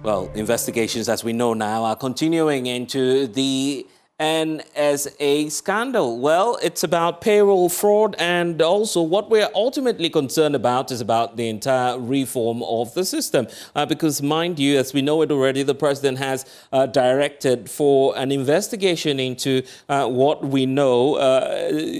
Well, investigations, as we know now, are continuing into the NSA scandal. Well, it's about payroll fraud, and also what we're ultimately concerned about is about the entire reform of the system. Because, mind you, as we know it already, the president has directed for an investigation into what we know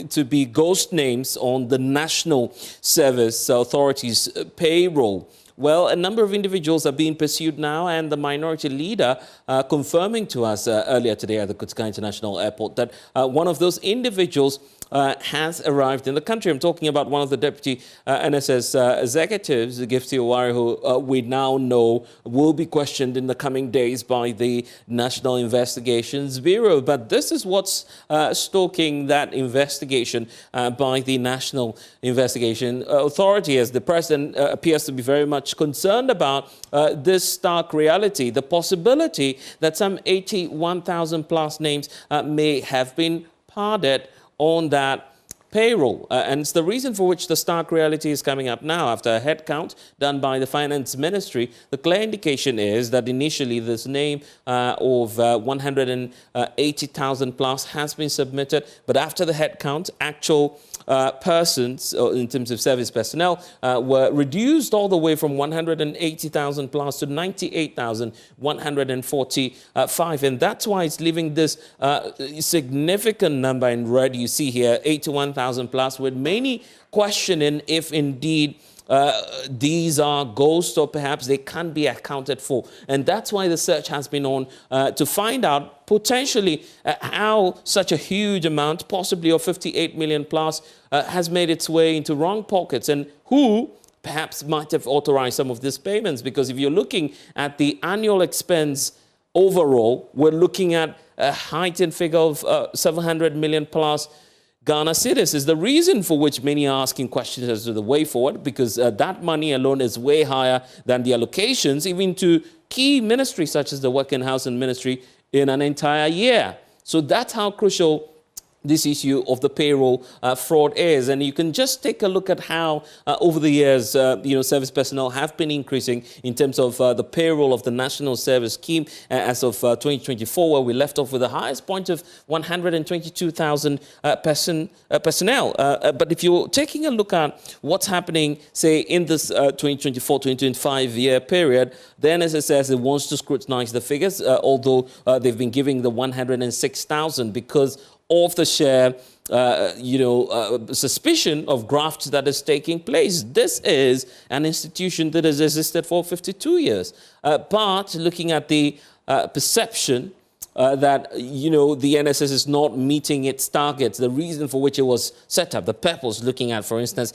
to be ghost names on the National Service Authority's payroll. Well, a number of individuals are being pursued now, and the minority leader confirming to us earlier today at the Kutka International Airport that one of those individuals has arrived in the country. I'm talking about one of the deputy NSS executives, Gifty Owari, who we now know will be questioned in the coming days by the National Investigations Bureau. But this is what's stoking that investigation by the National Investigation Authority, as the president appears to be very much concerned about this stark reality, the possibility that some 81,000 plus names may have been pardoned on that payroll. And it's the reason for which the stark reality is coming up now. After a head count done by the Finance Ministry, the clear indication is that initially this name of 180,000 plus has been submitted, but after the head count, actual persons, in terms of service personnel, were reduced all the way from 180,000 plus to 98,145. And that's why it's leaving this significant number in red. You see here, 81,000 plus, with many questioning if indeed these are ghosts or perhaps they can't be accounted for. And that's why the search has been on to find out potentially how such a huge amount, possibly of 58 million plus, has made its way into wrong pockets, and who perhaps might have authorized some of these payments. Because if you're looking at the annual expense overall, we're looking at a heightened figure of 700 million plus Ghana cedis. Is the reason for which many are asking questions as to the way forward, because that money alone is way higher than the allocations, even to key ministries such as the Work and Housing Ministry in an entire year. So that's how crucial this issue of the payroll fraud is. And you can just take a look at how over the years, service personnel have been increasing in terms of the payroll of the National Service Scheme as of 2024, where we left off with the highest point of 122,000 personnel. But if you're taking a look at what's happening, say, in this 2024-2025 year period, then as it says, it wants to scrutinize the figures, although they've been giving the 106,000 because of the share, suspicion of graft that is taking place. This is an institution that has existed for 52 years. But looking at the perception that, the NSS is not meeting its targets, the reason for which it was set up, the purpose, looking at, for instance,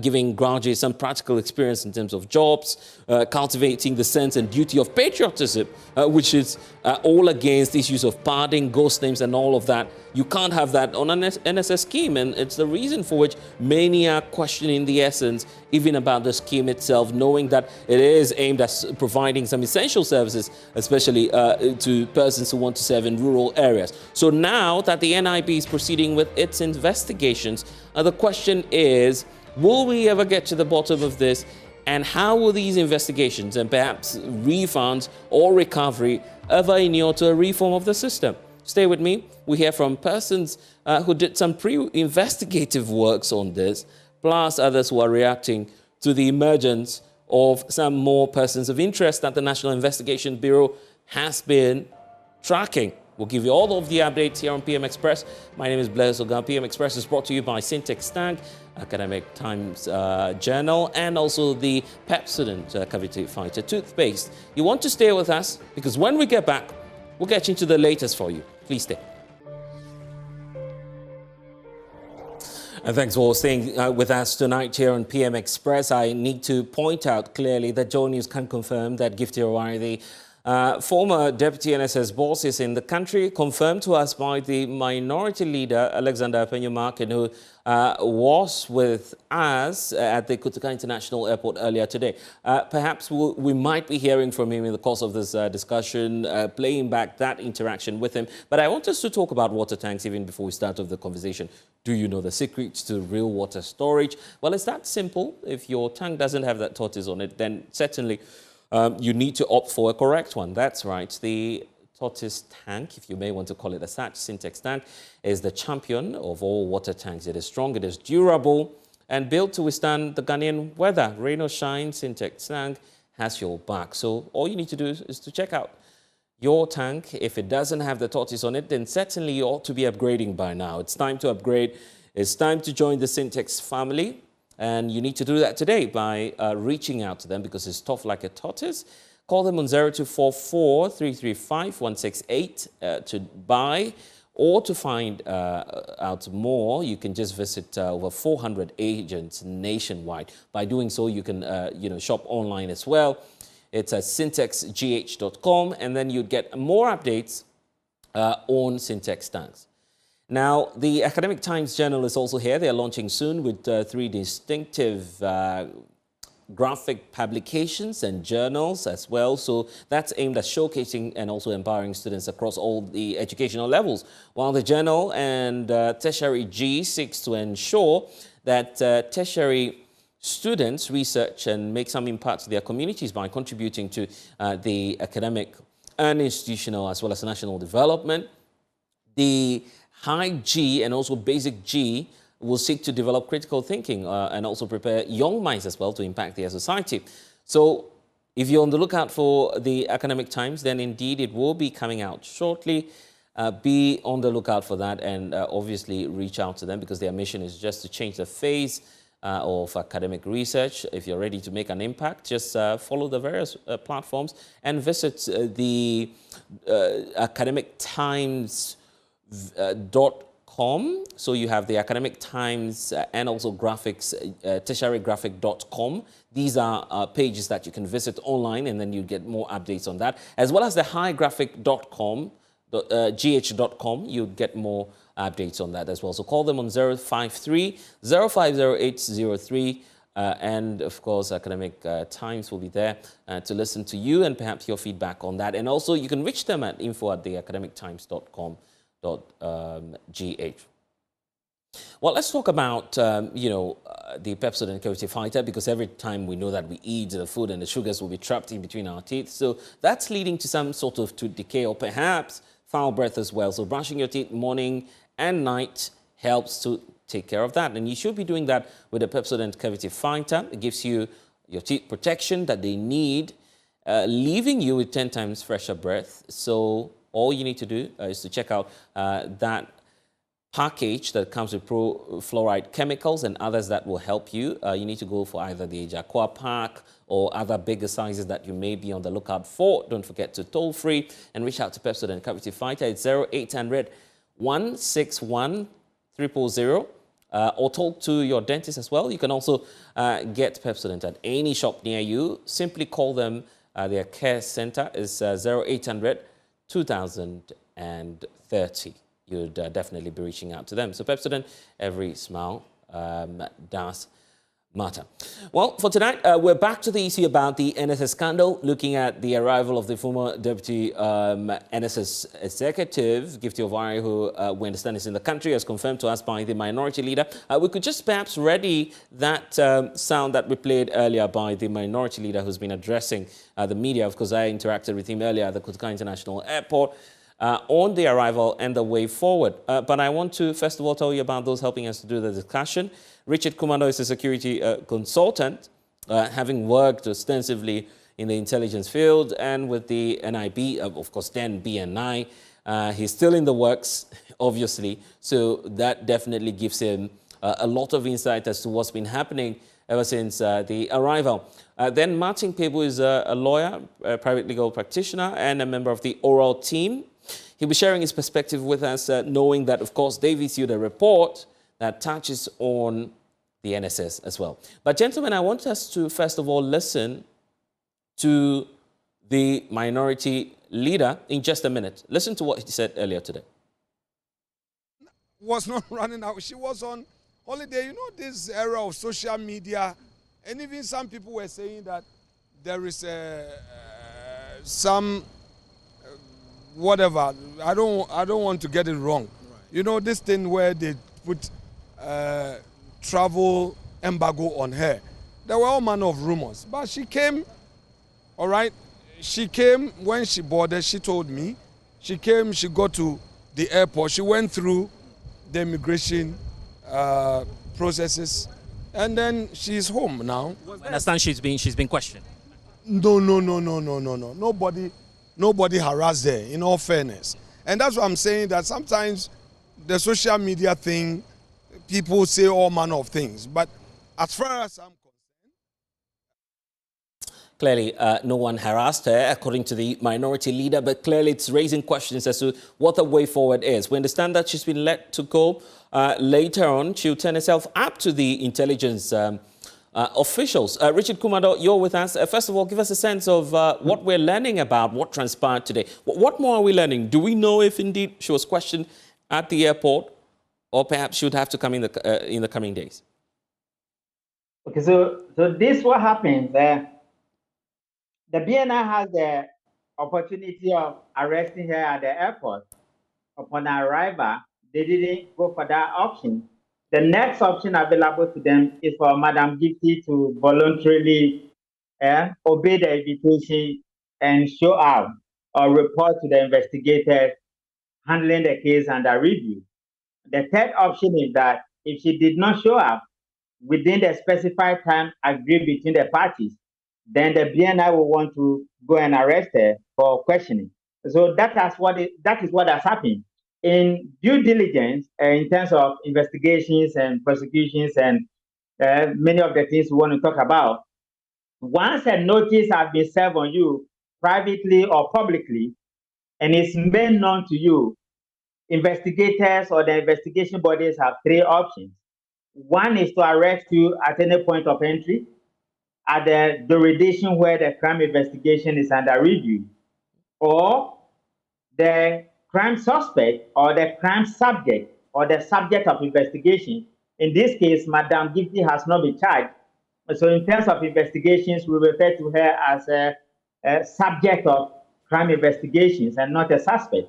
giving graduates some practical experience in terms of jobs, cultivating the sense and duty of patriotism, which is all against issues of pardoning, ghost names, and all of that. You can't have that on an NSS scheme, and it's the reason for which many are questioning the essence, even about the scheme itself, knowing that it is aimed at providing some essential services, especially to persons who want to serve in rural areas. So now that the NIB is proceeding with its investigations, the question is, will we ever get to the bottom of this? And how will these investigations and perhaps refunds or recovery ever inure to a reform of the system? Stay with me. We hear from persons who did some pre-investigative works on this, plus others who are reacting to the emergence of some more persons of interest that the National Investigation Bureau has been tracking. We'll give you all of the updates here on PM Express. My name is Blaise Oga. PM Express is brought to you by Syntex Tank, Academic Times Journal, and also the Pepsodent Cavity Fighter toothpaste. You want to stay with us, because when we get back, we'll get into the latest for you. Please stay. And thanks for staying with us tonight here on PM Express. I need to point out clearly that Joe News can confirm that Gifty Owari, the former deputy NSS boss, is in the country, confirmed to us by the minority leader, Alexander Penyumakin, who was with us at the Kutka International Airport earlier today. Perhaps we might be hearing from him in the course of this discussion, playing back that interaction with him. But I want us to talk about water tanks even before we start off the conversation. Do you know the secrets to real water storage? Well, it's that simple. If your tank doesn't have that tortoise on it, then certainly you need to opt for a correct one. That's right. The tortoise tank, if you may want to call it as such, Syntex tank, is the champion of all water tanks. It is strong, it is durable, and built to withstand the Ghanaian weather. Rain or shine, Syntex tank has your back. So all you need to do is to check out your tank. If it doesn't have the tortoise on it, then certainly you ought to be upgrading by now. It's time to upgrade. It's time to join the Syntex family. And you need to do that today by reaching out to them because it's tough like a tortoise. Call them on 0244 335 168 to buy, or to find out more. You can just visit over 400 agents nationwide. By doing so, you can shop online as well. It's at syntexgh.com, and then you'd get more updates on Syntex tanks. Now, the Academic Times Journal is also here. They're launching soon with 3 distinctive graphic publications and journals as well. So that's aimed at showcasing and also empowering students across all the educational levels. While the journal and Tertiary G seeks to ensure that tertiary students research and make some impact to their communities by contributing to the academic and institutional as well as national development. The High G and also Basic G will seek to develop critical thinking and also prepare young minds as well to impact their society. So if you're on the lookout for the Academic Times, then indeed it will be coming out shortly. Be on the lookout for that, and obviously reach out to them because their mission is just to change the phase of academic research. If you're ready to make an impact, just follow the various platforms and visit the Academic Times .com. So you have the Academic Times and also graphics, tertiarygraphic.com. These are pages that you can visit online, and then you get more updates on that, as well as the highgraphic.com, gh.com. You get more updates on that as well. So call them on 053 050803. And of course, Academic Times will be there to listen to you and perhaps your feedback on that. And also you can reach them at info@theacademictimes.com. .gh. Well, let's talk about, the Pepsodent cavity fighter, because every time we know that we eat the food and the sugars will be trapped in between our teeth. So that's leading to some sort of tooth decay or perhaps foul breath as well. So brushing your teeth morning and night helps to take care of that. And you should be doing that with the Pepsodent cavity fighter. It gives you your teeth protection that they need, leaving you with 10 times fresher breath. So all you need to do is to check out that package that comes with pro-fluoride chemicals and others that will help you. You need to go for either the Jacoa pack or other bigger sizes that you may be on the lookout for. Don't forget to toll free and reach out to Pepsodent Cavity Fighter. It's 0800 161 000. Or talk to your dentist as well. You can also get Pepsodent at any shop near you. Simply call them. Their care center is 0800 2030. You'd definitely be reaching out to them. So Pepsodent, every smile does matter. Well, for tonight, we're back to the issue about the NSS scandal, looking at the arrival of the former deputy NSS executive, Gifty Ovari, who we understand is in the country, as confirmed to us by the minority leader. We could just perhaps ready that sound that we played earlier by the minority leader who's been addressing the media. Of course, I interacted with him earlier at the Kotoka International Airport on the arrival and the way forward. But I want to, first of all, tell you about those helping us to do the discussion. Richard Kumando is a security consultant, having worked extensively in the intelligence field and with the NIB, of course, then BNI. He's still in the works, obviously, so that definitely gives him a lot of insight as to what's been happening ever since the arrival. Then Martin Pebu is a lawyer, a private legal practitioner, and a member of the oral team. He'll be sharing his perspective with us, knowing that, of course, they've issued a report that touches on the NSS as well. But gentlemen, I want us to first of all listen to the minority leader in just a minute. Listen to what he said earlier today. Was not running out. She was on holiday. You know, this era of social media, and even some people were saying that there is some whatever. I don't want to get it wrong. Right. You know, this thing where they put travel embargo on her. There were all manner of rumors, but she came All right. She came when she boarded. She told me. She came. She got to the airport. She went through the immigration processes, and then she's home now. I understand she's been questioned. No. Nobody harassed her. In all fairness, and that's what I'm saying. That sometimes the social media thing, people say all manner of things, but as far as I'm Clearly, no one harassed her, according to the minority leader, but clearly it's raising questions as to what the way forward is. We understand that she's been let to go. Later on, she'll turn herself up to the intelligence officials. Richard Kumado, you're with us. First of all, give us a sense of what we're learning about what transpired today. What more are we learning? Do we know if indeed she was questioned at the airport, or perhaps she would have to come in the coming days? Okay, so this what happens. The BNI has the opportunity of arresting her at the airport. Upon arrival, they didn't go for that option. The next option available to them is for Madam Gifty to voluntarily obey the invitation and show up or report to the investigators handling the case under review. The third option is that if she did not show up within the specified time agreed between the parties, then the BNI will want to go and arrest her for questioning. So that is what has happened. In due diligence, in terms of investigations and prosecutions and many of the things we want to talk about, once a notice has been served on you privately or publicly, and it's made known to you, investigators or the investigation bodies have three options. One is to arrest you at any point of entry, at the jurisdiction where the crime investigation is under review, or the crime suspect or the crime subject or the subject of investigation. In this case, Madam Gifty has not been charged. So in terms of investigations, we refer to her as a subject of crime investigations and not a suspect.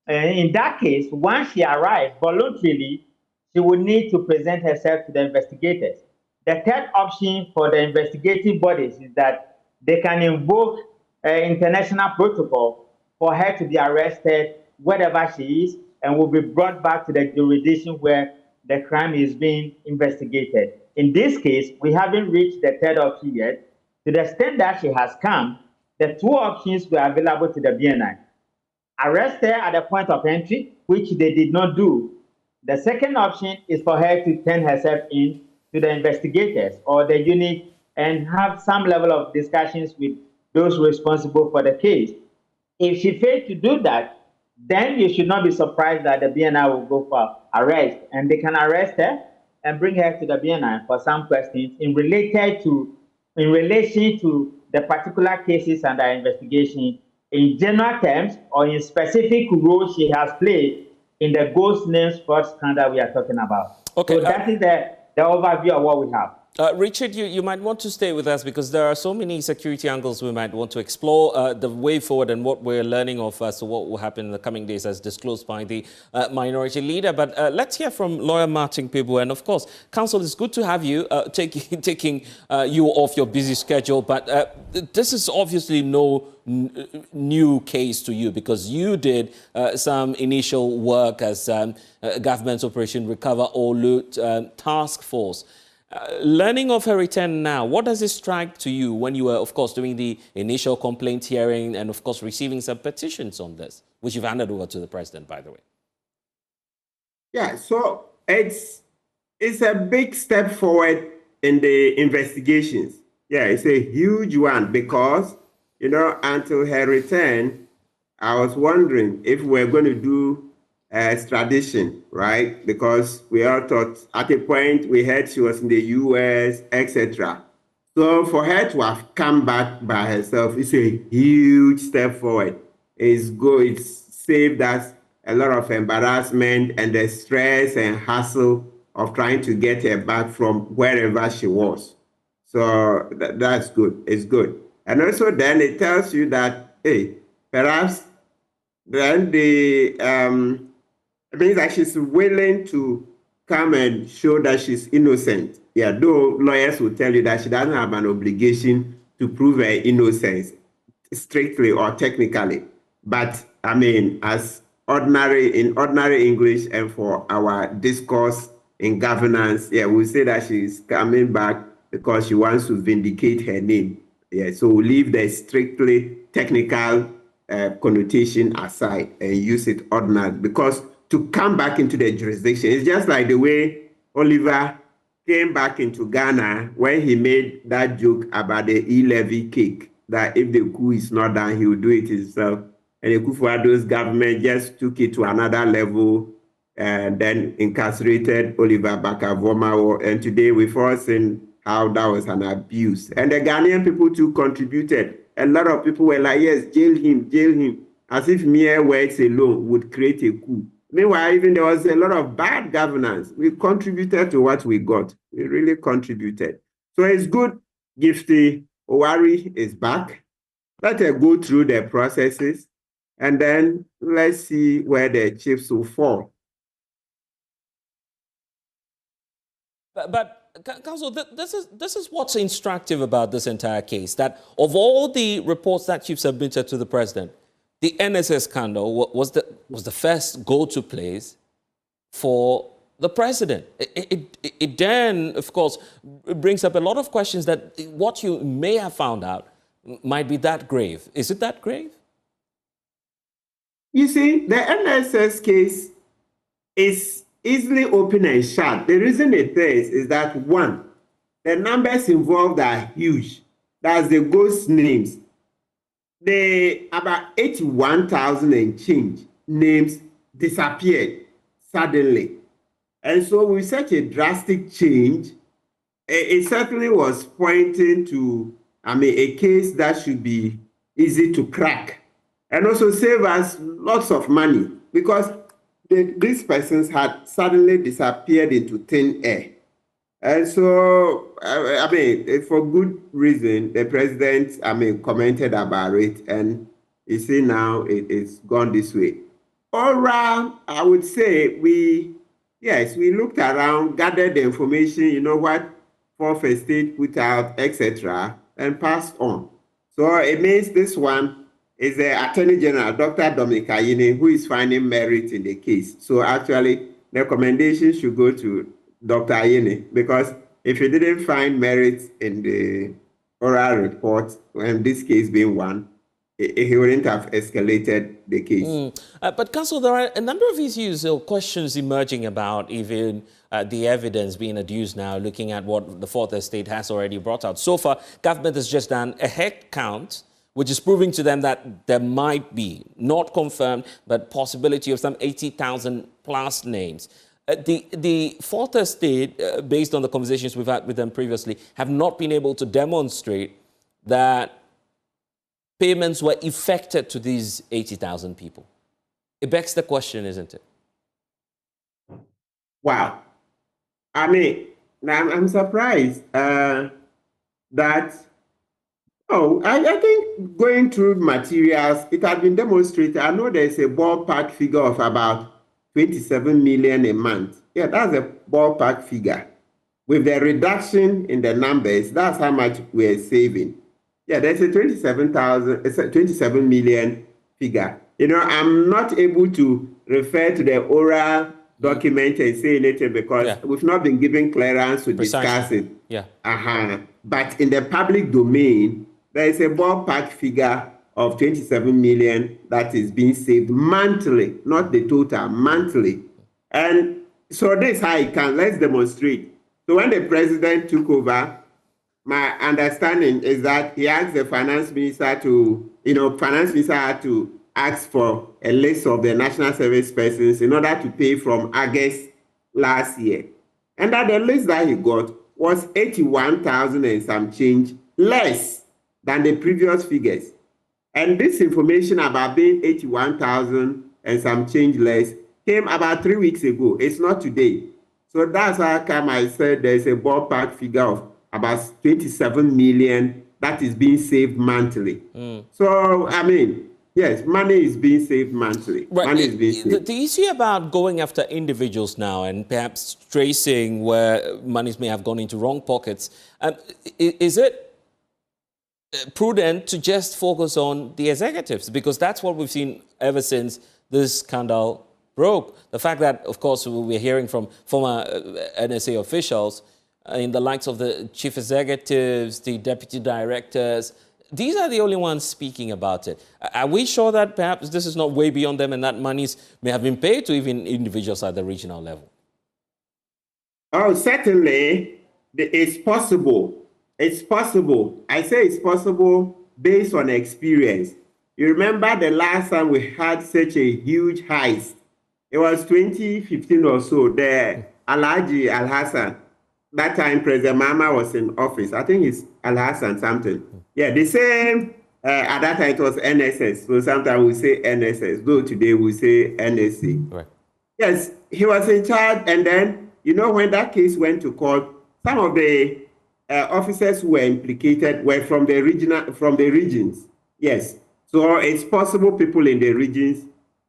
In that case, once she arrives voluntarily, she will need to present herself to the investigators. The third option for the investigative bodies is that they can invoke international protocol for her to be arrested wherever she is and will be brought back to the jurisdiction where the crime is being investigated. In this case, we haven't reached the third option yet. To the extent that she has come, the two options were available to the BNI. Arrest her at the point of entry, which they did not do. The second option is for her to turn herself in to the investigators or the unit and have some level of discussions with those responsible for the case. If she fails to do that, then you should not be surprised that the BNI will go for arrest, and they can arrest her and bring her to the BNI for some questions in relation to the particular cases under investigation in general terms or in specific roles she has played in the ghost names fraud scandal we are talking about. Okay, so that is the overview of what we have. Richard, you might want to stay with us because there are so many security angles we might want to explore. The way forward and what we're learning of as to what will happen in the coming days as disclosed by the minority leader. But let's hear from lawyer Martin Pibu. And of course, counsel, it's good to have you taking you off your busy schedule. But this is obviously no new case to you because you did some initial work as government's Operation Recover or Loot task force. Learning of her return now, what does it strike to you when you were, of course, doing the initial complaint hearing and, of course, receiving some petitions on this, which you've handed over to the president, by the way? Yeah, so it's a big step forward in the investigations. Yeah, it's a huge one because, you know, until her return, I was wondering if we're going to do extradition, right? Because we all thought at a point we heard she was in the US, etc. So for her to have come back by herself is a huge step forward. It's good. It's saved us a lot of embarrassment and the stress and hassle of trying to get her back from wherever she was. So that's good. It's good. And also then it tells you that, hey, perhaps then it means that she's willing to come and show that she's innocent. Yeah, though lawyers will tell you that she doesn't have an obligation to prove her innocence, strictly or technically. But I mean, as in ordinary English and for our discourse in governance, yeah, we'll say that she's coming back because she wants to vindicate her name. Yeah, so we'll leave the strictly technical connotation aside and use it ordinary, because to come back into the jurisdiction, it's just like the way Oliver came back into Ghana when he made that joke about the e-levy cake, that if the coup is not done, he will do it himself. And the Kufuor's government just took it to another level and then incarcerated Oliver Barker-Vormawor. And today we've all seen how that was an abuse. And the Ghanaian people too contributed. A lot of people were like, yes, jail him, as if mere words alone would create a coup. Meanwhile, even there was a lot of bad governance. We contributed to what we got. We really contributed. So it's good. Gifty Owari is back. Let her go through the processes, and then let's see where the chips will fall. But Counsel, this is what's instructive about this entire case, that of all the reports that you've submitted to the president, the NSS scandal was the first go-to place for the president. It then, of course, brings up a lot of questions that what you may have found out might be that grave. Is it that grave? You see, the NSS case is easily open and shut. The reason it is that, one, the numbers involved are huge. That's the ghost names. About 81,000 and change names disappeared suddenly. And so with such a drastic change, it certainly was pointing to, a case that should be easy to crack and also save us lots of money, because these persons had suddenly disappeared into thin air. And so, for good reason, the president, commented about it, and you see now it's gone this way. All around, I would say we looked around, gathered the information, what Fourth Estate put out, etc., and passed on. So it means this one is the Attorney General, Dr. Dominic Ayine, who is finding merit in the case. So actually, the recommendation should go to Dr. Ayine, because if he didn't find merit in the oral report, and this case being one, he wouldn't have escalated the case. But Counsel, there are a number of issues or questions emerging about even the evidence being adduced now, looking at what the Fourth Estate has already brought out. So far, government has just done a head count, which is proving to them that there might be, not confirmed, but possibility of some 80,000 plus names. The Fourth Estate, based on the conversations we've had with them previously, have not been able to demonstrate that payments were effected to these 80,000 people. It begs the question, isn't it? Wow. I'm surprised that, I think going through materials, it had been demonstrated. I know there's a ballpark figure of about 27 million a month. Yeah, that's a ballpark figure. With the reduction in the numbers, that's how much we're saving. Yeah, there's a 27 million figure. I'm not able to refer to the oral document and say anything because we've not been given clearance to discuss it. Yeah. But in the public domain, there is a ballpark figure of 27 million that is being saved monthly, not the total, monthly. And so this is how it can. Let's demonstrate. So when the president took over, my understanding is that he asked the finance minister to, finance minister had to ask for a list of the national service persons in order to pay from August last year. And that the list that he got was 81,000 and some change less than the previous figures. And this information about being 81,000 and some change less came about 3 weeks ago. It's not today. So that's how come I said there's a ballpark figure of about 27 million that is being saved monthly. So, yes, money is being saved monthly. Right. Money is being saved. The issue about going after individuals now and perhaps tracing where monies may have gone into wrong pockets, is it prudent to just focus on the executives, because that's what we've seen ever since this scandal broke. The fact that, of course, we're hearing from former NSA officials in the likes of the chief executives, the deputy directors, these are the only ones speaking about it. Are we sure that perhaps this is not way beyond them and that monies may have been paid to even individuals at the regional level? Oh, certainly, it's possible. It's possible. I say it's possible based on experience. You remember the last time we had such a huge heist? It was 2015 or so, the Alhaji Al-Hassan. That time President Mama was in office. I think it's Al-Hassan something. Yeah, the same, at that time it was NSS. So sometimes we say NSS, though today we say NSC. Right. Yes, he was in charge, and then, you know, when that case went to court, some of the officers who were implicated were from the regions. Yes, so it's possible people in the regions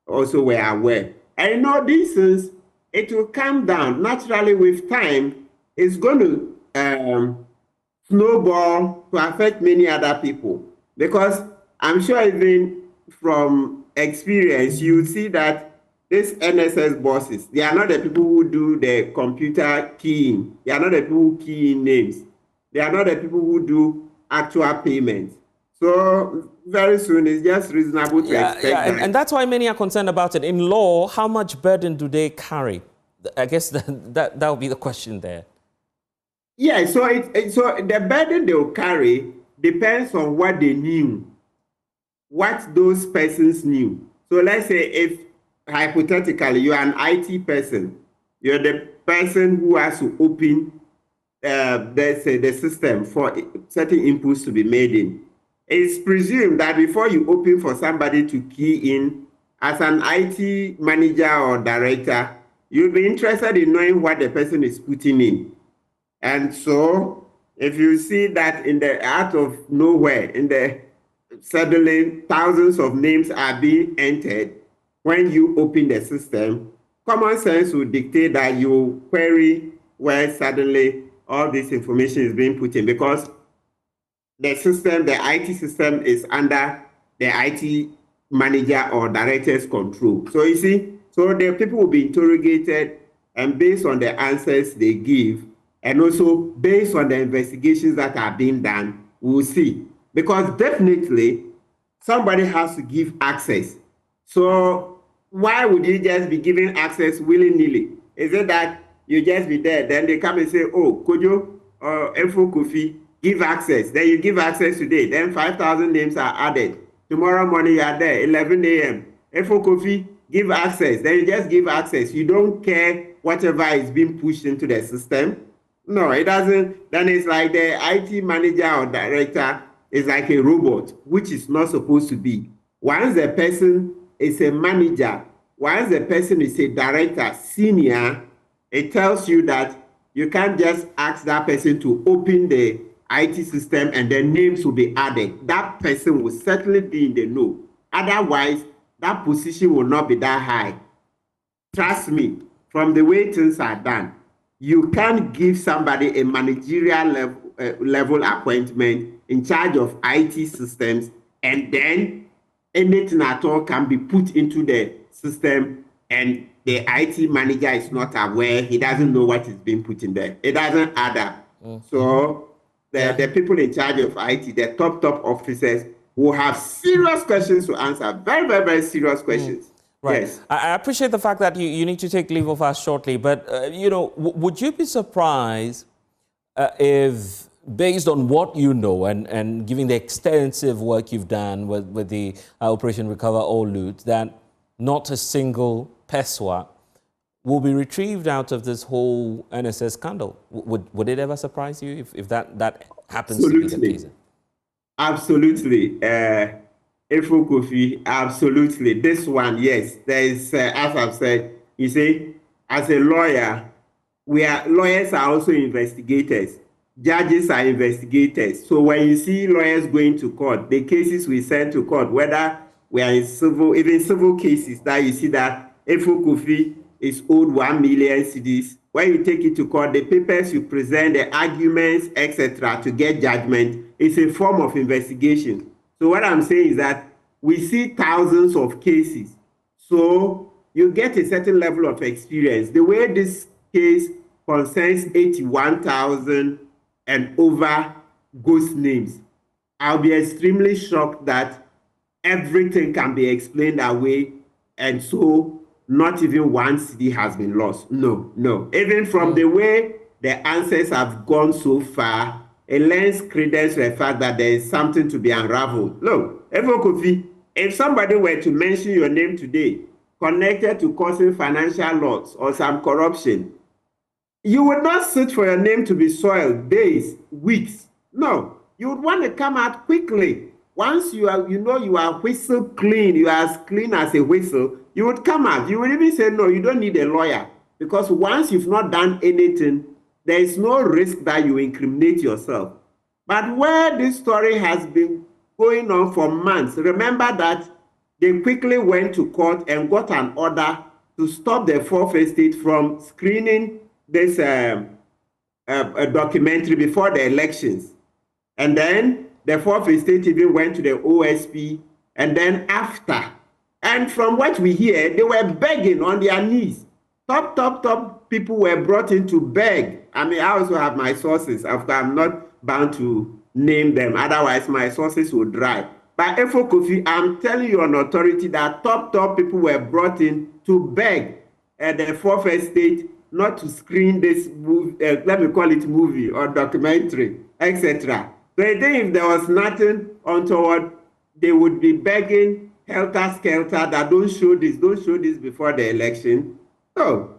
also were aware. And you know, these things, it will come down naturally with time. It's going to snowball to affect many other people, because I'm sure even from experience, you see that these NSS bosses, they are not the people who do the computer keying. They are not the people who key in names. They are not the people who do actual payments. So very soon, it's just reasonable to expect that. And that's why many are concerned about it. In law, how much burden do they carry? I guess that will be the question there. Yeah, so so the burden they will carry depends on what they knew, what those persons knew. So let's say if hypothetically you're an IT person, you're the person who has to open the system for certain inputs to be made in. It's presumed that before you open for somebody to key in, as an IT manager or director, you'll be interested in knowing what the person is putting in. And so if you see that in the out of nowhere, suddenly thousands of names are being entered, when you open the system, common sense will dictate that you query where suddenly all this information is being put in, because the system, the IT system, is under the IT manager or director's control. So you see, so the people will be interrogated, and based on the answers they give, and also based on the investigations that are being done, we'll see. Because definitely somebody has to give access. So why would you just be giving access willy-nilly? Is it that you just be there, then they come and say, oh, Kojo or Efo Kofi, give access. Then you give access today, then 5,000 names are added. Tomorrow morning you are there, 11 a.m. Efo Kofi, give access. Then you just give access. You don't care whatever is being pushed into the system. No, it doesn't. Then it's like the IT manager or director is like a robot, which is not supposed to be. Once the person is a manager, once the person is a director, senior, it tells you that you can't just ask that person to open the IT system and then names will be added. That person will certainly be in the know. Otherwise, that position will not be that high. Trust me, from the way things are done, you can't give somebody a managerial level appointment in charge of IT systems, and then anything at all can be put into the system, and the IT manager is not aware. He doesn't know what is being put in there. It doesn't add up. So the people in charge of IT, the top officers, will have serious questions to answer. Very, very, very serious questions. Right. Yes. I appreciate the fact that you need to take leave of us shortly, but, you know, would you be surprised if, based on what you know and given the extensive work you've done with the Operation Recover All Loot, that not a single PESWA will be retrieved out of this whole NSS scandal? Would it ever surprise you if that happens to be the case? Absolutely. Efo Kofi, absolutely. This one, yes. There is, as I've said, you see, as a lawyer, lawyers are also investigators. Judges are investigators. So when you see lawyers going to court, the cases we send to court, whether we are in even civil cases, that you see that Efo Kofi is owed 1 million cedis when you take it to court, the papers you present, the arguments, etc., to get judgment, is a form of investigation. So what I'm saying is that we see thousands of cases. So you get a certain level of experience. The way this case concerns 81,000 and over ghost names, I'll be extremely shocked that everything can be explained away, and so not even one city has been lost. No, no. Even from the way the answers have gone so far, it lends credence to the fact that there is something to be unraveled. Look, Kofi, if somebody were to mention your name today, connected to causing financial loss or some corruption, you would not sit for your name to be soiled days, weeks. No, you would want to come out quickly. Once you are, you are whistle clean, you are as clean as a whistle, you would come out. You would even say, no, you don't need a lawyer. Because once you've not done anything, there is no risk that you incriminate yourself. But where this story has been going on for months, remember that they quickly went to court and got an order to stop the fourth estate from screening this documentary before the elections. And then the fourth estate even went to the OSP, and then after. And from what we hear, they were begging on their knees. Top people were brought in to beg. I mean, I also have my sources. I'm not bound to name them. Otherwise, my sources would dry. But Efo Kofi, I'm telling you on authority that top people were brought in to beg at the fourth estate not to screen this movie, let me call it movie or documentary, etc. So I think if there was nothing untoward, they would be begging helter-skelter that don't show this before the election. So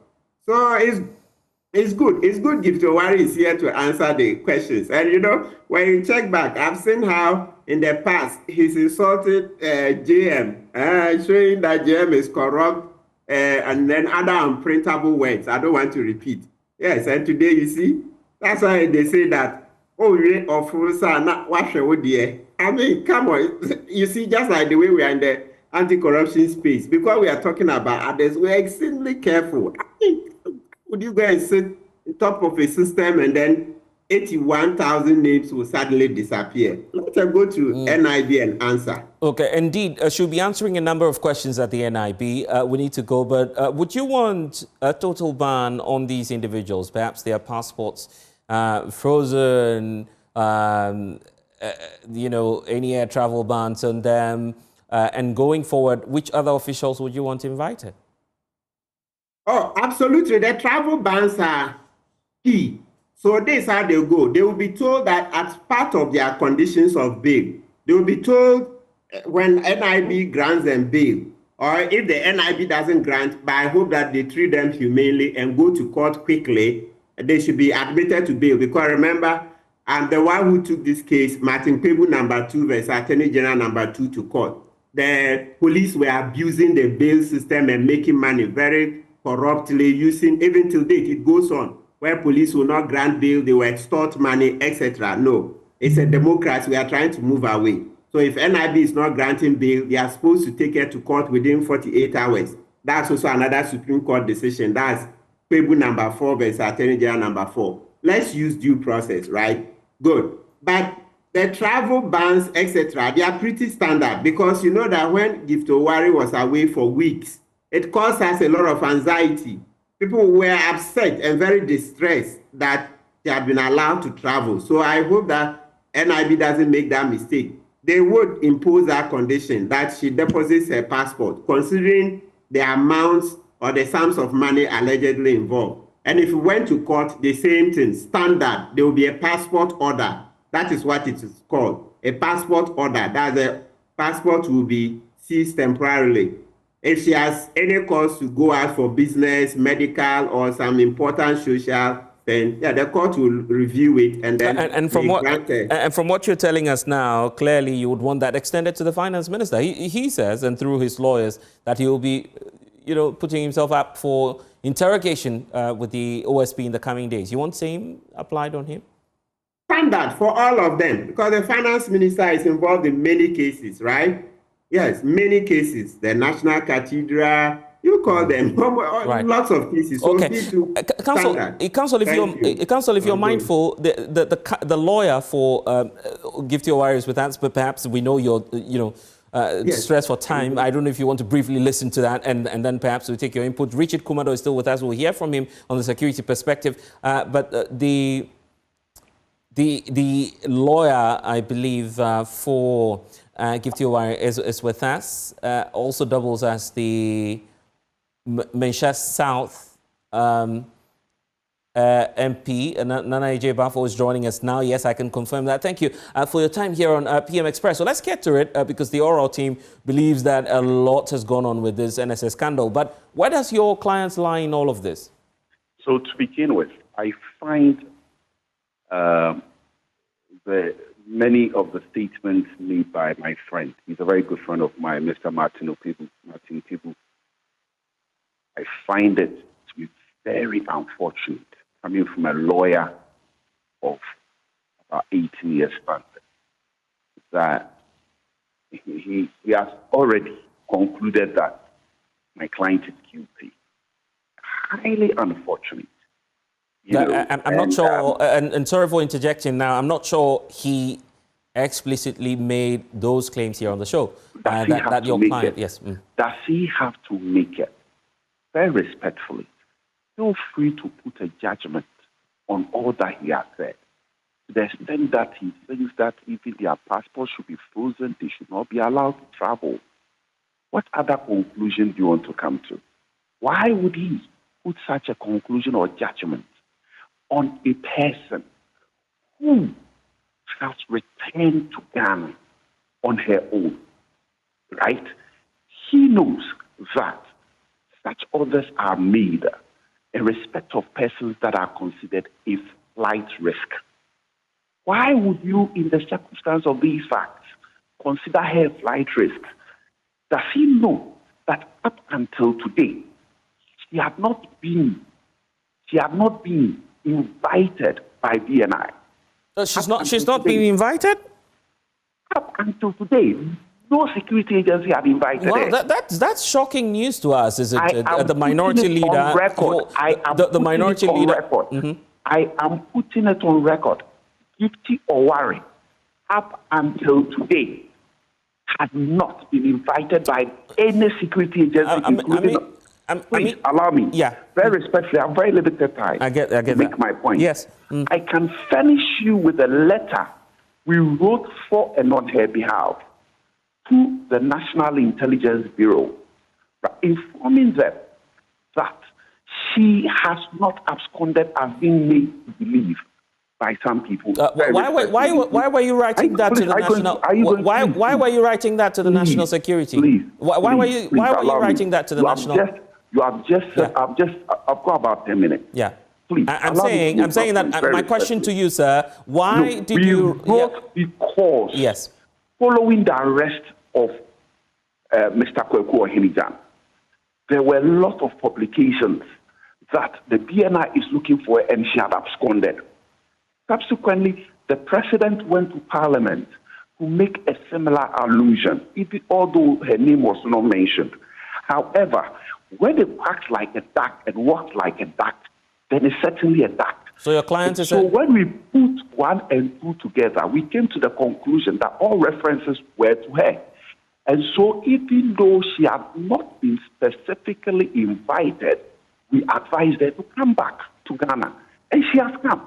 it's good. It's good Gift Owari is here to answer the questions. And when you check back, I've seen how in the past he's insulted JM, showing that JM is corrupt, and then other unprintable words. I don't want to repeat. Yes, and today you see, that's why they say that, I mean, come on. You see, just like the way we are in the anti-corruption space, because we are talking about others, we are extremely careful. I mean, would you go and sit on top of a system and then 81,000 names will suddenly disappear? Let's go to NIB and answer. Okay, indeed. She'll be answering a number of questions at the NIB. We need to go, but would you want a total ban on these individuals? Perhaps their passports frozen, any air travel bans on them, and going forward, which other officials would you want invited? Oh, absolutely. The travel bans are key. So this is how they'll go. They will be told that as part of their conditions of bail, they will be told when NIB grants them bail, or if the NIB doesn't grant, but I hope that they treat them humanely and go to court quickly, they should be admitted to bail. Because remember, I'm the one who took this case, Martin Kpebu #2 versus Attorney General #2 to court. The police were abusing the bail system and making money very corruptly, using, even till date, it goes on, where police will not grant bail, they will extort money, etc. No, it's a democracy. We are trying to move away. So if NIB is not granting bail, they are supposed to take it to court within 48 hours. That's also another Supreme Court decision. That's Kpebu #4 versus Attorney General #4. Let's use due process, right? Good. But the travel bans, etc., they are pretty standard, because you know that when Gift Owari was away for weeks, it caused us a lot of anxiety. People were upset and very distressed that they had been allowed to travel. So I hope that NIB doesn't make that mistake. They would impose that condition that she deposits her passport, considering the amounts or the sums of money allegedly involved. And if we went to court, the same thing, standard, there will be a passport order. That is what it is called, a passport order. That the passport will be seized temporarily. If she has any cause to go out for business, medical, or some important social, then the court will review it and then and from what you're telling us now, clearly you would want that extended to the finance minister. He says, and through his lawyers, that he will be, putting himself up for interrogation with the OSP in the coming days. You want same applied on him? Standard for all of them, because the finance minister is involved in many cases, right? Yes, many cases. The National Cathedral, You call them. Right. Lots of cases. So Okay. need to Counsel, standard. Counsel, if you're mindful, the lawyer for Gifty Owari with us, but perhaps we know you're, Yes. stressed for time. I don't know if you want to briefly listen to that, and then perhaps we'll take your input. Richard Kumado is still with us. We'll hear from him on the security perspective. But the lawyer, I believe, for Gifty Owari is with us. Also doubles as the Manchester South MP, Nana AJ Bafo is joining us now. Yes, I can confirm that. Thank you for your time here on PM Express. So let's get to it because the oral team believes that a lot has gone on with this NSS scandal. But where does your clients lie in all of this? So to begin with, I find many of the statements made by my friend, he's a very good friend of mine, Mr. Martin Tibu, I find it to be very unfortunate coming from a lawyer of about 18 years back that he has already concluded that my client is guilty. Highly unfortunate. I'm not sure, and sorry for interjecting now, I'm not sure he explicitly made those claims here on the show. That your client, yes. Does he have to make it? Very respectfully, feel free to put a judgment on all that he has said. To the extent that he thinks that even their passports should be frozen, they should not be allowed to travel. What other conclusion do you want to come to? Why would he put such a conclusion or judgment on a person who has returned to Ghana on her own, right? He knows that such orders are made in respect of persons that are considered a flight risk. Why would you, in the circumstance of these facts, consider her a flight risk? Does he know that up until today, she had not been invited by BNI? She's not being invited? Up until today, no security agency had invited her. That's shocking news to us, is it? The minority leader. The minority leader. I am putting it on record. Gifty Owari, up until today, had not been invited by any security agency, including. Please allow me. Yeah. Very respectfully, I'm very limited time. I get to make my point. Yes. I can furnish you with a letter we wrote for and on her behalf to the National Intelligence Bureau, informing them that she has not absconded as being made to believe by some people. Why were you writing that to the national? Why were you writing that to the national security? Please. Why were you writing that to the national? I've got about 10 minutes. Yeah. Please. I'm saying that my question to you, sir, why did you? Because yes. Following the arrest of Mr. Kweku Ohinijan, there were a lot of publications that the BNI is looking for and she had absconded. Subsequently, the president went to Parliament to make a similar allusion, although her name was not mentioned. However, when it quacks like a duck and walks like a duck, then it's certainly a duck. So your client is... So when we put 1 and 2 together, we came to the conclusion that all references were to her. And so even though she had not been specifically invited, we advised her to come back to Ghana. And she has come.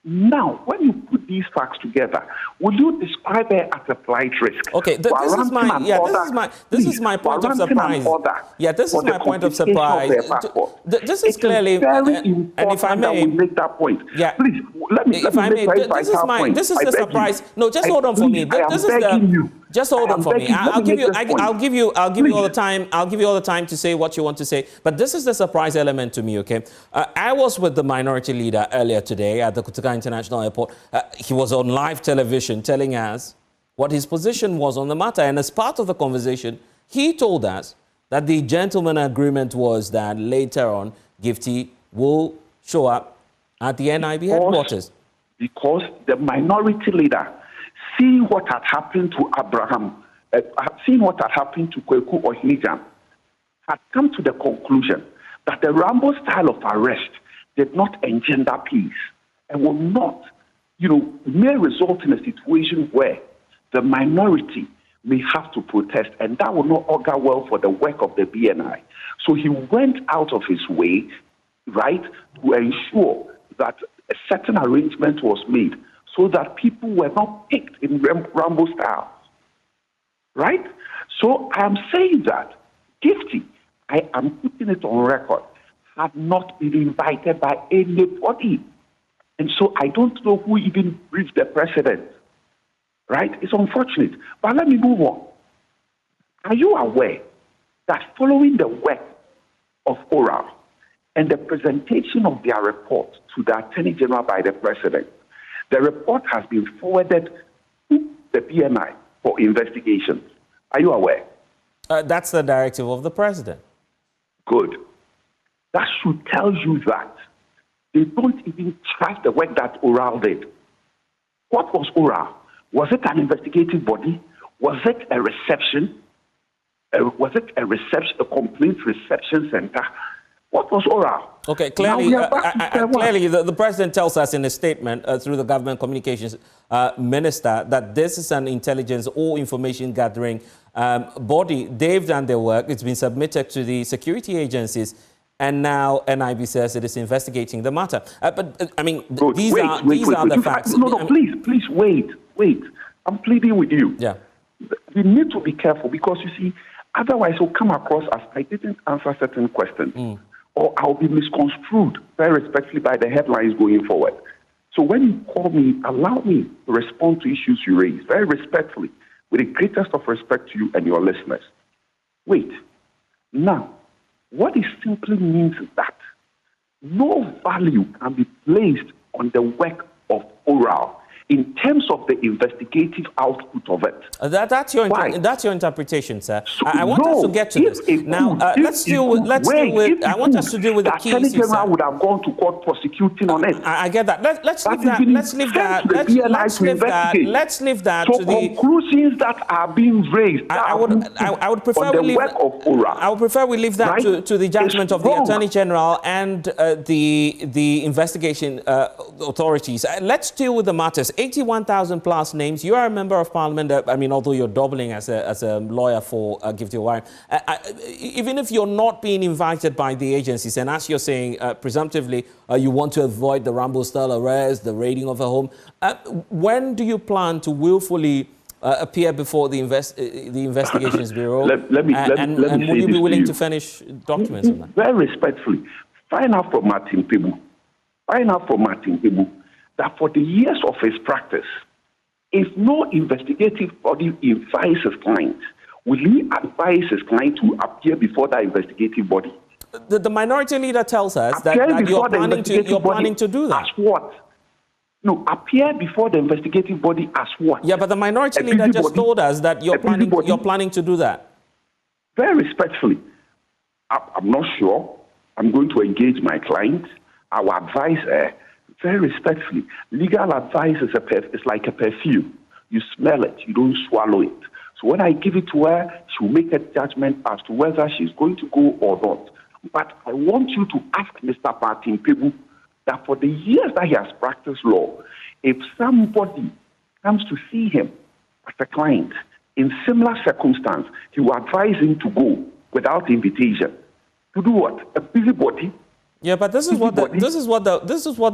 Now, when you put these facts together, will you describe her as a flight risk? Okay, this is my point of surprise. Yeah, this is my point of surprise. This is clearly, and if I may, make that point. Yeah, please let me. This is the surprise. No, just hold on for me. This is the. Just hold on for me. I'll give you all the time. I'll give you all the time to say what you want to say. But this is the surprise element to me. Okay, I was with the minority leader earlier today at the Kotoka International Airport. He was on live television telling us what his position was on the matter. And as part of the conversation, he told us that the gentleman agreement was that later on, Gifty will show up at the NIB headquarters. Because the minority leader, seeing what had happened to Abraham, seeing what had happened to Kweku Ohinijan, had come to the conclusion that the Rambo style of arrest did not engender peace and will not, may result in a situation where the minority may have to protest, and that will not augur well for the work of the BNI. So he went out of his way, right, to ensure that a certain arrangement was made so that people were not picked in Rambo style, right? So I am saying that Gifty, I am putting it on record, had not been invited by anybody. And so I don't know who even briefed the president, right? It's unfortunate. But let me move on. Are you aware that following the work of Oral and the presentation of their report to the Attorney General by the President, the report has been forwarded to the BNI for investigation? Are you aware? That's the directive of the President. Good. That should tell you that they don't even trust the work that Oral did. What was Oral? Was it an investigative body? Was it a reception? Was it a complaint reception center? What was Oral? Okay, clearly, the President tells us in a statement through the Government Communications Minister that this is an intelligence or information gathering body. They've done their work. It's been submitted to the security agencies, and now NIB says it is investigating the matter. But I mean, these are the facts. No, please wait. I'm pleading with you. Yeah. We need to be careful because, you see, otherwise it'll come across as I didn't answer certain questions or I'll be misconstrued very respectfully by the headlines going forward. So when you call me, allow me to respond to issues you raise very respectfully with the greatest of respect to you and your listeners. Wait. Now, what it simply means is that no value can be placed on the work of Oral in terms of the investigative output of it. That's your interpretation, sir. So, I want us to get to this. Now, let's deal with I want us to deal with the key issues. The Attorney General would have gone to court prosecuting on it. I get that. Let's leave that to the conclusions that are being raised. I would prefer we leave work of Oral. I would prefer we leave that to the judgment of the Attorney General and the investigation authorities. Let's deal with the matters. 81,000 plus names. You are a member of Parliament. I mean, although you're doubling as a lawyer for Gifty Oware, even if you're not being invited by the agencies, and as you're saying, presumptively, you want to avoid the Rambo-style arrest, the raiding of a home. When do you plan to willfully appear before the Investigations Bureau? Let me will you be willing to furnish documents on that? Very respectfully, find out from Martin Pebu. That for the years of his practice, if no investigative body invites his client, will he advise his client to appear before that investigative body? The minority leader tells us that you're planning to do that. As what? No, appear before the investigative body as what? Yeah, but the minority leader just told us that you're planning to do that. Very respectfully, I'm not sure. I'm going to engage my client. I will advise her. Very respectfully, legal advice is like a perfume. You smell it, you don't swallow it. So when I give it to her, she will make a judgment as to whether she's going to go or not. But I want you to ask Mr. Martin Pebu that for the years that he has practiced law, if somebody comes to see him as a client in similar circumstance, he will advise him to go without invitation. To do what? A busybody. Yeah, but this is what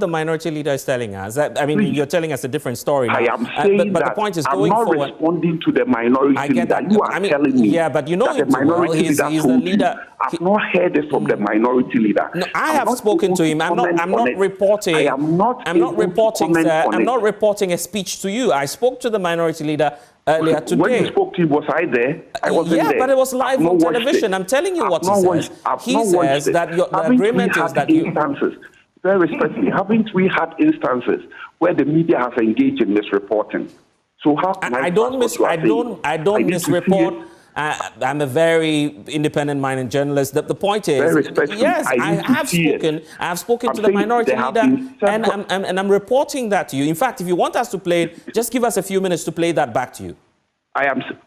the minority leader is telling us. I mean, you're telling us a different story now. I am saying but that the point is I'm going not forward. Responding to the minority leader. You are telling me. Yeah, but you know that the minority leader he's the leader. I've not heard it from the minority leader. No, I have spoken to him. I'm not reporting. I am not. I'm not reporting, sir. I'm not reporting a speech to you. I spoke to the minority leader earlier today. When you spoke to him, was I there? I wasn't there. Yeah, but it was live on television. I'm telling you what he says. He says that the agreement is that you... Very respectfully, haven't we had instances where the media has engaged in misreporting? So how can I don't misreport. I'm a very independent-minded journalist. The point is, yes, I have spoken to the minority leader, and I'm reporting that to you. In fact, if you want us to play it, just give us a few minutes to play that back to you.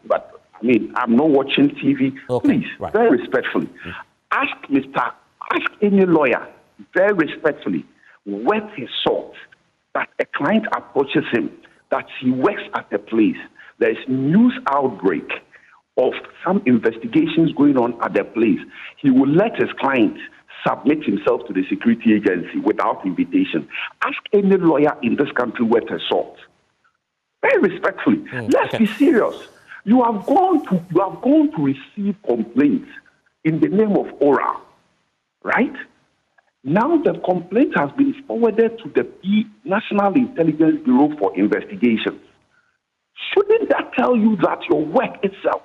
But I mean, I'm not watching TV. Okay, Please, right. very respectfully, ask any lawyer, very respectfully, whet his salt that a client approaches him, that he works at a place, there is news outbreak of some investigations going on at the place. He will let his client submit himself to the security agency without invitation. Ask any lawyer in this country whet his salt. Very respectfully, let's be serious. You have gone to receive complaints in the name of oral, right? Now the complaint has been forwarded to the National Intelligence Bureau for investigations. Shouldn't that tell you that your work itself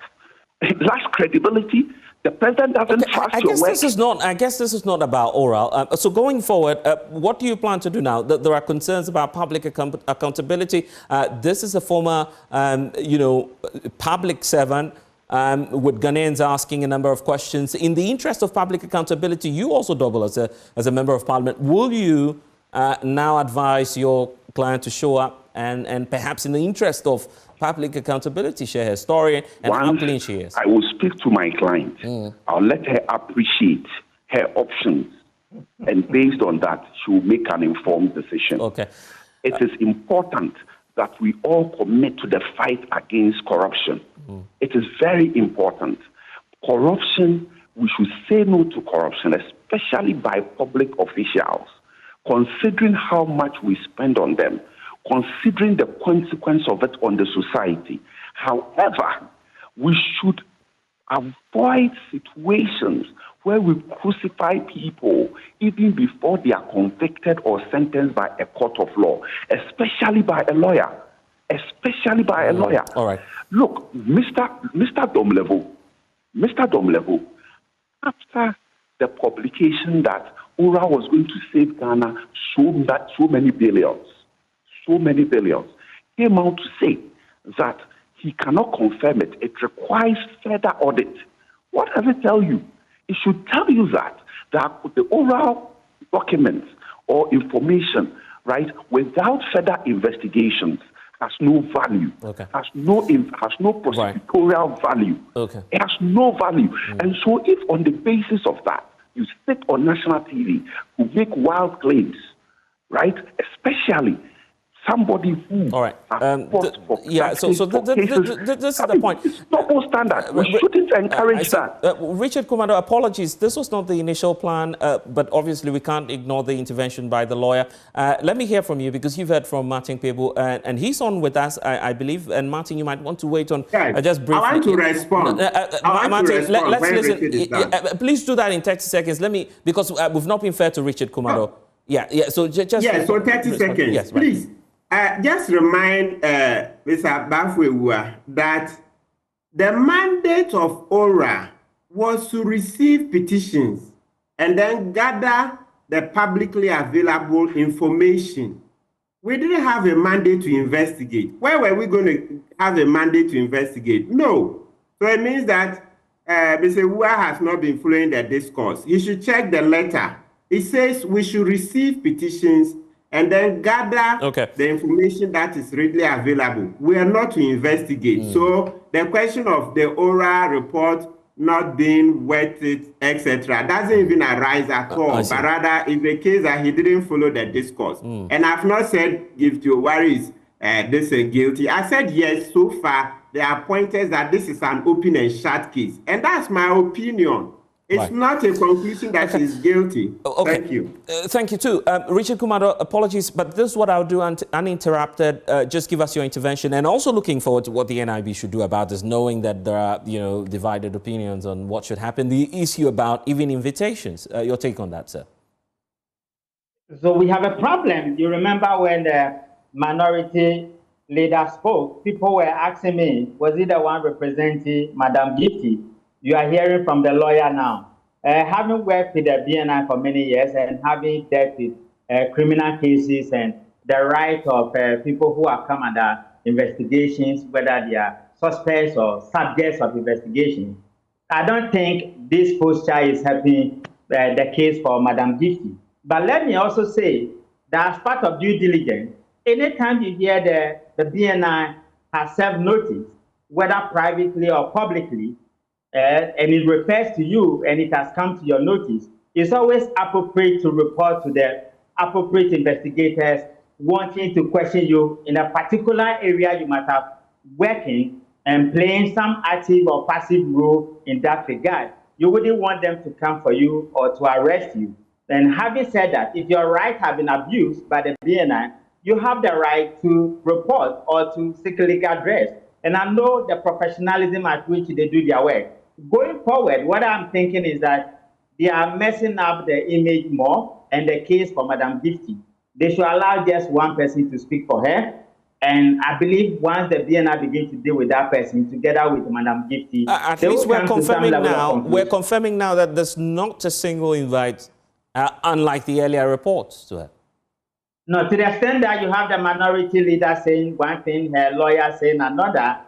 lacks credibility? The president doesn't trust your work. I guess this is not about oral. So going forward, what do you plan to do now? There are concerns about public accountability. This is a former, public servant with Ghanaians asking a number of questions. In the interest of public accountability, you also double as a member of parliament. Will you now advise your client to show up and perhaps in the interest of public accountability, share her story and how clean she is? I will speak to my client. I'll let her appreciate her options. And based on that, she will make an informed decision. Okay. It is important that we all commit to the fight against corruption. It is very important. Corruption, we should say no to corruption, especially by public officials, considering how much we spend on them, considering the consequence of it on the society. However, we should avoid situations where we crucify people even before they are convicted or sentenced by a court of law, especially by a lawyer. Especially by a lawyer. All right. Look, Mr. Domlevo, after the publication that Ora was going to save Ghana so many billions, came out to say that he cannot confirm it. It requires further audit. What does it tell you? It should tell you that the oral documents or information, right, without further investigations, has no value. Okay. Has no prosecutorial value. Okay. It has no value. And so, if on the basis of that you sit on national TV who make wild claims, right, especially somebody who all right. this is the point. It's double standard. We shouldn't encourage that. Richard Kumado, apologies. This was not the initial plan, but obviously we can't ignore the intervention by the lawyer. Let me hear from you because you've heard from Martin Payroll, and he's on with us, I believe. And Martin, you might want to wait on just briefly. I want to respond. Martin, let's listen. Please do that in 30 seconds. Because we've not been fair to Richard Kumado. Oh. Yeah. So just so 30 seconds, yes, right. please. Just remind Mr. Bafwewa that the mandate of ORA was to receive petitions and then gather the publicly available information. We didn't have a mandate to investigate. Where were we going to have a mandate to investigate? No. So it means that Mr. Wua has not been following the discourse. He should check the letter. It says we should receive petitions and then gather the information that is readily available. We are not to investigate. So the question of the oral report not being wetted, etc., doesn't even arise at all. But rather, it's the case that he didn't follow the discourse. And I've not said give your worries this is guilty. I said yes, so far there are pointers that this is an open and shut case. And that's my opinion. It's not a conclusion that he's guilty. Thank you. Thank you too. Richard Kumado, apologies, but this is what I'll do uninterrupted. Just give us your intervention, and also looking forward to what the NIB should do about this, knowing that there are, divided opinions on what should happen. The issue about even invitations. Your take on that, sir? So we have a problem. You remember when the minority leader spoke, people were asking me, was he the one representing Madam Gifty? You are hearing from the lawyer now. Having worked with the BNI for many years and having dealt with criminal cases and the right of people who have come under investigations, whether they are suspects or subjects of investigation, I don't think this posture is helping the case for Madam Gifty. But let me also say that as part of due diligence, anytime you hear the BNI has served notice, whether privately or publicly, and it refers to you and it has come to your notice, it's always appropriate to report to the appropriate investigators wanting to question you in a particular area you might have working and playing some active or passive role in that regard. You wouldn't want them to come for you or to arrest you. And having said that, if your rights have been abused by the BNI, you have the right to report or to seek legal redress. And I know the professionalism at which they do their work. Going forward, what I'm thinking is that they are messing up the image more and the case for Madam Gifty. They should allow just one person to speak for her. And I believe once the BNI begins to deal with that person together with Madam Gifty, at least we're confirming now that there's not a single invite, unlike the earlier reports to her. No, to the extent that you have the minority leader saying one thing, her lawyer saying another,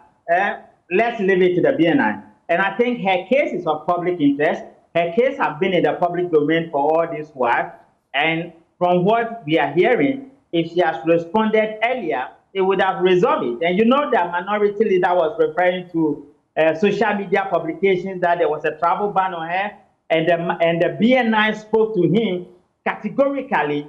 let's leave it to the BNI. And I think her case is of public interest. Her case has been in the public domain for all this while. And from what we are hearing, if she has responded earlier, it would have resolved it. And you know that minority leader was referring to social media publications that there was a travel ban on her. And the BNI spoke to him categorically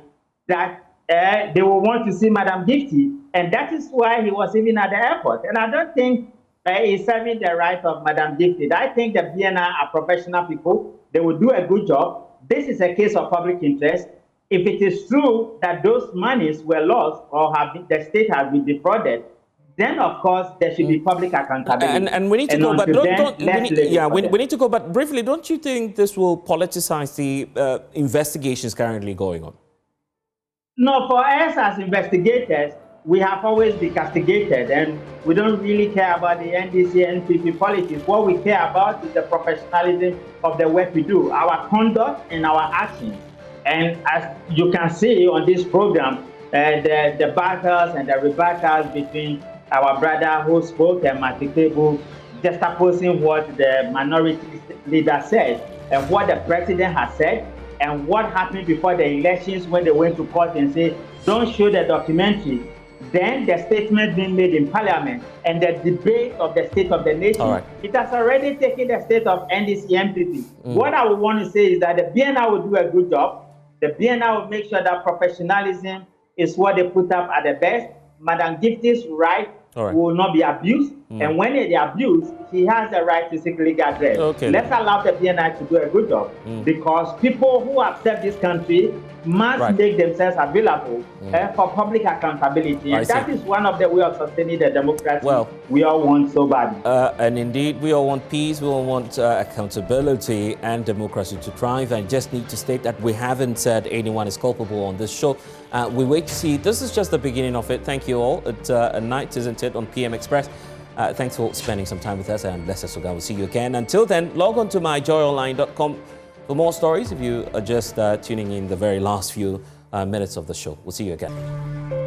that they will want to see Madam Gifty. And that is why he was even at the airport. And I don't think he's serving the right of Madam Gifty. I think the BNI are professional people. They will do a good job. This is a case of public interest. If it is true that those monies were lost or the state has been defrauded, then of course there should be public accountability. And we need to go, but we need to go. But briefly, don't you think this will politicize the investigations currently going on? No, for us as investigators, we have always been castigated, and we don't really care about the NDC, NPP politics. What we care about is the professionalism of the work we do, our conduct and our actions. And as you can see on this program, the battles and the rebuttals between our brother who spoke and Matikebu, just opposing what the minority leader said and what the president has said and what happened before the elections when they went to court and said, don't show the documentary. Then the statement being made in Parliament and the debate of the state of the nation, it has already taken the state of NDC MPP. What I would want to say is that the BNI will do a good job. The BNI will make sure that professionalism is what they put up at the best. Madam Gifty's right will not be abused. And when they are abused, she has the right to seek legal redress. Let's allow the BNI to do a good job because people who have served this country must make themselves available for public accountability. And that is one of the ways of sustaining the democracy we all want so badly. And indeed, we all want peace, we all want accountability and democracy to thrive. I just need to state that we haven't said anyone is culpable on this show. We wait to see. This is just the beginning of it. Thank you all. It's a night, isn't it, on PM Express. Thanks for spending some time with us, and bless us. We'll see you again. Until then, log on to myjoyonline.com for more stories if you are just tuning in the very last few minutes of the show. We'll see you again.